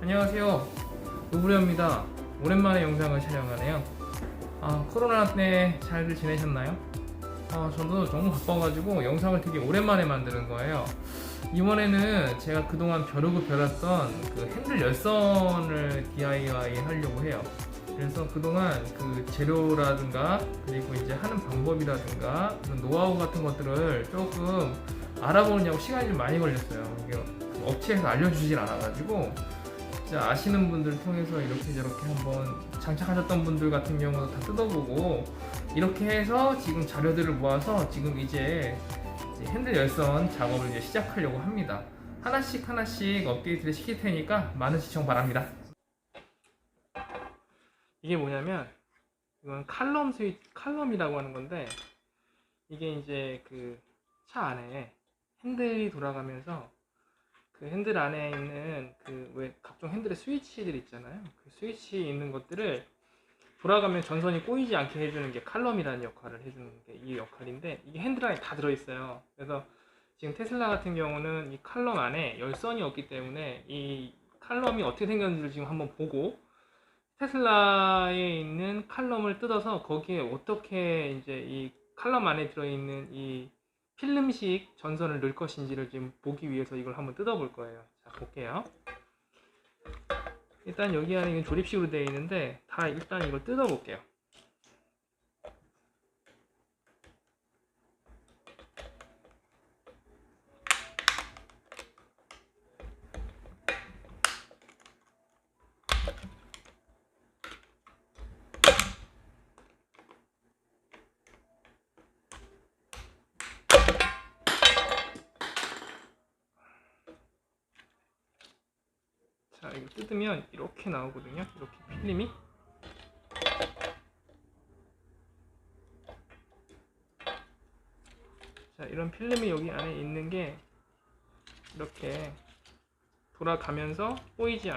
안녕하세요, 노브레입니다. 오랜만에 영상을 촬영하네요. 코로나 때 잘들 지내셨나요? 저도 너무 바빠가지고 영상을 되게 오랜만에 만드는 거예요. 이번에는 제가 그동안 벼르고 벼랐던 그 핸들 열선을 DIY 하려고 해요. 그래서 그동안 그 재료라든가 그리고 이제 하는 방법이라든가 그런 노하우 같은 것들을 조금 알아보느냐고 시간이 좀 많이 걸렸어요. 이게 업체에서 알려주질 않아가지고 진짜 아시는 분들 통해서 이렇게 저렇게 한번 장착하셨던 분들 같은 경우도 다 뜯어보고 이렇게 해서 지금 자료들을 모아서 지금 이제 핸들 열선 작업을 이제 시작하려고 합니다. 하나씩 하나씩 업데이트를 시킬 테니까 많은 시청 바랍니다. 이게 뭐냐면 이건 칼럼이라고 하는 건데 이게 이제 그 차 안에 핸들이 돌아가면서 그 핸들 안에 있는 그 왜 각종 핸들의 스위치들 있잖아요. 그 스위치 있는 것들을 돌아가면 전선이 꼬이지 않게 해주는 게 칼럼이라는 역할을 해주는 게 이 역할인데 이게 핸들 안에 다 들어있어요. 그래서 지금 테슬라 같은 경우는 이 칼럼 안에 열선이 없기 때문에 이 칼럼이 어떻게 생겼는지를 지금 한번 보고 테슬라에 있는 칼럼을 뜯어서 거기에 어떻게 이제 이 칼럼 안에 들어있는 이 필름식 전선을 넣을 것인지를 지금 보기 위해서 이걸 한번 뜯어볼 거예요. 자, 볼게요. 일단 여기 안에 조립식으로 되어 있는데 다 일단 이걸 뜯어볼게요. 자, 이거 뜯으면 이렇게 나오거든요. 이렇게 필름이. 자, 이런 필름이 여기 안에 있는 게 이렇게 돌아가면서 꼬이지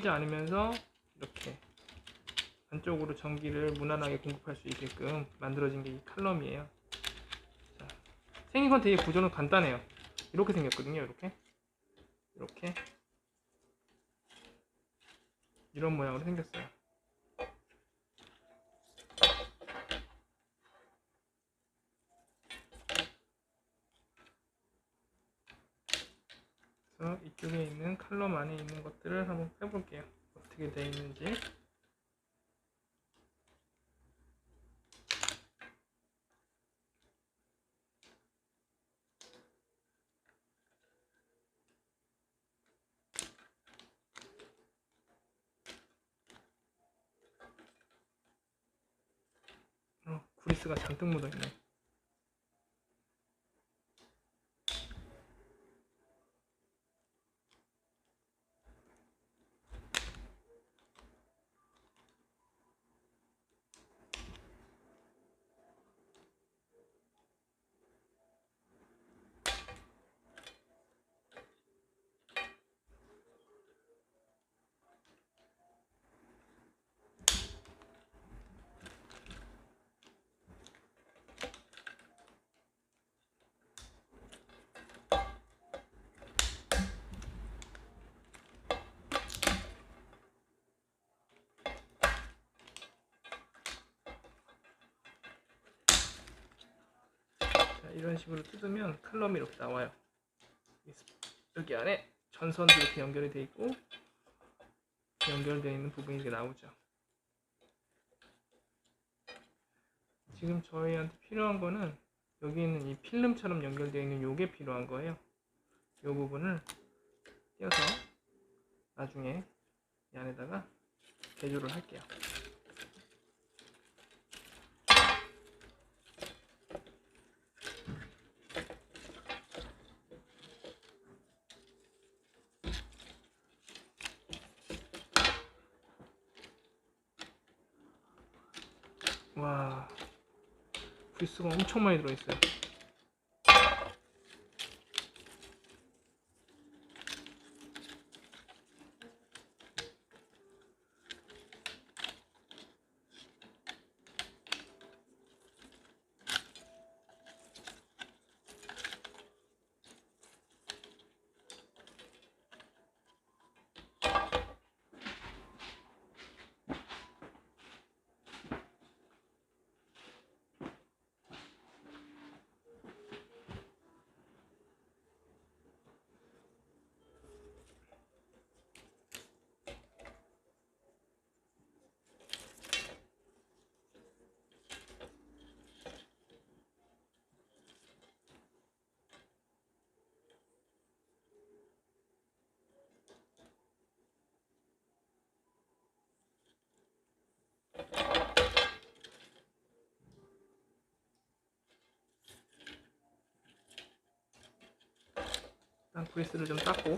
않으면서 이렇게 안쪽으로 전기를 무난하게 공급할 수 있게끔 만들어진 게 이 칼럼이에요. 자, 생긴 건 되게 구조는 간단해요. 이렇게 생겼거든요. 이렇게 이런 모양으로 생겼어요. 그래서 이쪽에 있는 칼럼 안에 있는 것들을 한번 빼볼게요. 어떻게 되어 있는지. 그리스가 잔뜩 묻어있네. 자, 이런 식으로 뜯으면 칼럼이 이렇게 나와요. 여기 안에 전선도 이렇게 연결이 되어 있고 연결되어 있는 부분이 이렇게 나오죠. 지금 저희한테 필요한 거는 여기 있는 이 필름처럼 연결되어 있는 요게 필요한 거예요. 이 부분을 띄어서 나중에 이 안에다가 개조를 할게요. 와, 브리스가 엄청 많이 들어있어요. 일단 그리스를 좀 닦고,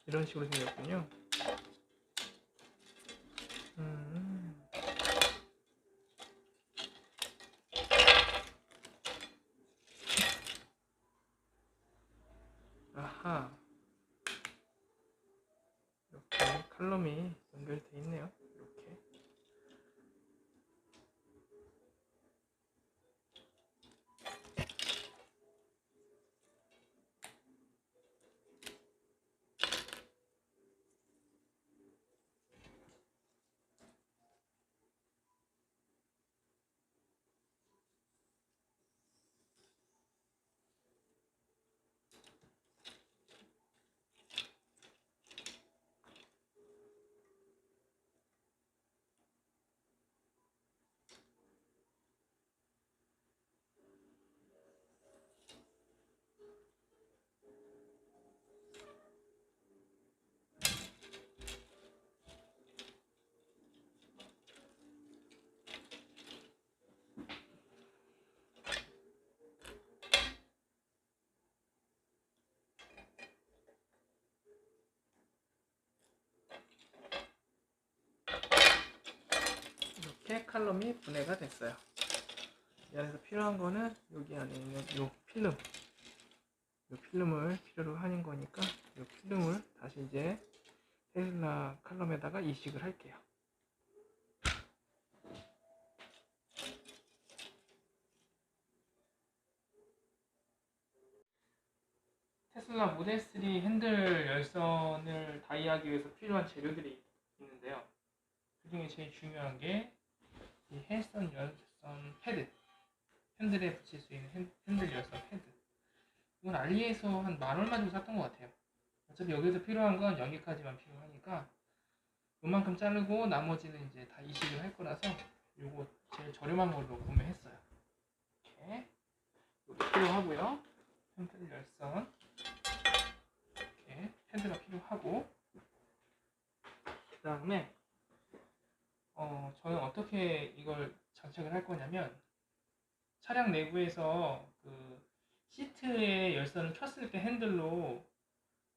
이런 식으로 생겼군요. 아하, 이렇게 칼럼이 연결되어 있네요. 이렇게. 이렇게 칼럼이 분해가 됐어요. 이 안에서 필요한 거는 여기 안에 있는 이 필름, 이 필름을 필요로 하는 거니까 이 필름을 다시 이제 테슬라 칼럼에다가 이식을 할게요. 테슬라 모델 3 핸들 열선을 다이하기 위해서 필요한 재료들이 있는데요. 그 중에 제일 중요한 게 이 해선 열선 패드, 핸들에 붙일 수 있는 핸들 열선 패드. 이건 알리에서 한 10,000얼마 주고 샀던 것 같아요. 어차피 여기서 필요한 건 여기까지만 필요하니까 요만큼 자르고 나머지는 이제 다 이식을 할 거라서 요거 제일 저렴한 걸로 구매했어요. 이렇게 요거 필요하고요. 핸들 열선 이렇게 패드가 필요하고, 그 다음에 저는 어떻게 이걸 장착을 할 거냐면, 차량 내부에서 그 시트에 열선을 켰을 때 핸들로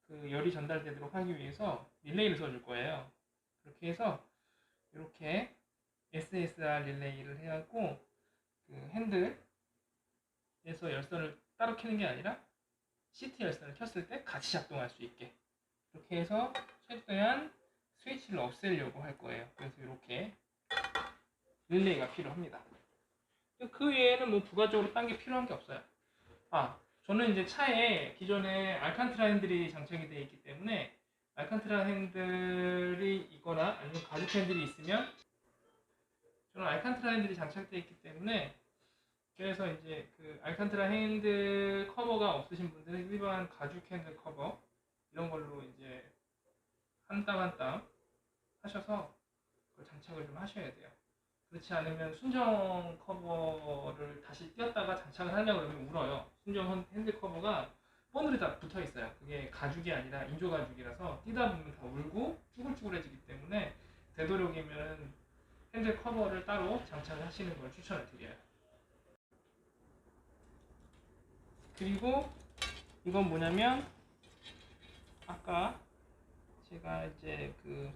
그 열이 전달되도록 하기 위해서 릴레이를 써줄 거예요. 그렇게 해서 이렇게 SSR 릴레이를 해갖고 그 핸들에서 열선을 따로 켜는 게 아니라 시트 열선을 켰을 때 같이 작동할 수 있게, 그렇게 해서 최대한 스위치를 없애려고 할 거예요. 그래서 이렇게 릴레이가 필요합니다. 그 외에는 뭐 부가적으로 딴 게 필요한 게 없어요. 저는 이제 차에 기존에 알칸트라 핸들이 장착이 되어 있기 때문에 알칸트라 핸들이 있거나 아니면 가죽 핸들이 있으면, 저는 알칸트라 핸들이 장착되어 있기 때문에, 그래서 이제 그 알칸트라 핸들 커버가 없으신 분들은 일반 가죽 핸들 커버 이런 걸로 이제 한 땀 한 땀 하셔서 그걸 장착을 좀 하셔야 돼요. 그렇지 않으면 순정 커버를 다시 띄었다가 장착을 하려고 그러면 울어요. 순정 핸들 커버가 본드에 다 붙어 있어요. 그게 가죽이 아니라 인조 가죽이라서 띄다 보면 다 울고 쭈글쭈글해지기 때문에 되도록이면 핸들 커버를 따로 장착을 하시는 걸 추천을 드려요. 그리고 이건 뭐냐면, 아까 제가 이제 그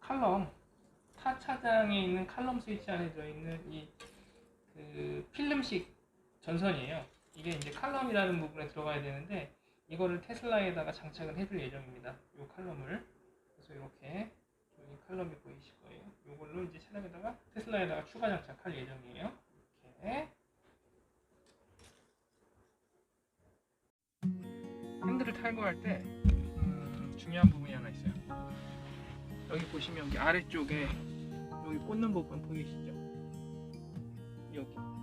칼럼, 타 차장에 있는 칼럼 스위치 안에 들어있는 이 그 그 필름식 전선이에요. 이게 이제 칼럼이라는 부분에 들어가야 되는데 이거를 테슬라에다가 장착을 해줄 예정입니다. 이 칼럼을. 그래서 이렇게 여기 칼럼이 보이실 거예요. 이걸로 이제 차량에다가 테슬라에다가 추가 장착할 예정이에요. 이렇게. 핸들을 탈거할 때 중요한 부분이 하나 있어요. 여기 보시면 여기 아래쪽에 여기 꽂는 부분 보이시죠? 여기